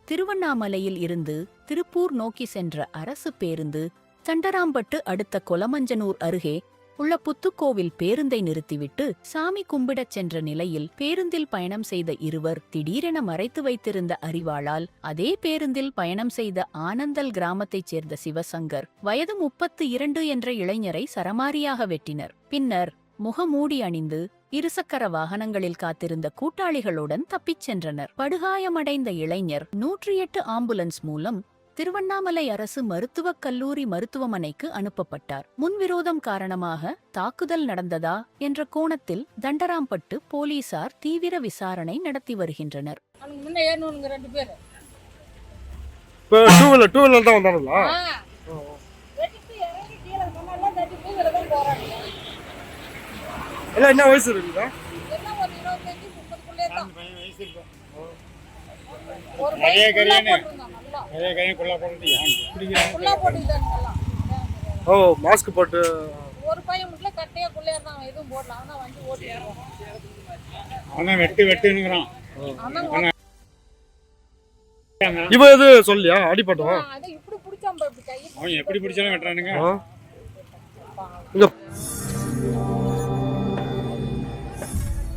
திருவண்ணாமலையில் இருந்து திருப்பூர் நோக்கி சென்ற அரசு பேருந்து தண்டராம்பட்டு அடுத்த கொலமஞ்சனூர் அருகே உள்ள புத்துக்கோவில் பேருந்தை நிறுத்திவிட்டு சாமி கும்பிடச் சென்ற நிலையில் பேருந்தில் பயணம் செய்த இருவர் திடீரென மறைத்து வைத்திருந்த அரிவாளால் அதே பேருந்தில் பயணம் செய்த ஆனந்தல் கிராமத்தைச் சேர்ந்த சிவசங்கர் வயது 32 என்ற இளைஞரை சரமாரியாக வெட்டினர். பின்னர் முகமூடி அணிந்து இருசக்கர வாகனங்களில் காத்திருந்த கூட்டாளிகளுடன் தப்பிச் சென்றனர். படுகாயமடைந்த இளைஞர் 108 ஆம்புலன்ஸ் மூலம் திருவண்ணாமலை அரசு மருத்துவக் கல்லூரி மருத்துவமனைக்கு அனுப்பப்பட்டார். முன்விரோதம் காரணமாக தாக்குதல் நடந்ததா என்ற கோணத்தில் தண்டராம்பட்டு போலீசார் தீவிர விசாரணை நடத்தி வருகின்றனர். என்ன வயசு இருக்குதா? ஓ, மாஸ்க் போட்டு ஒரு பையன் மட்டும் கட்டையா குள்ளையா தான் எதுவும் போடல. அவனா வந்து ஓட்டிறான். அவனா வெட்டுங்கறான். இவ எது சொல்லியா அடிபட்டவா? அத இப்படி புடிச்சான் பாரு கை. அவன் எப்படி புடிச்சாலும் வெட்டறானுங்க. இங்க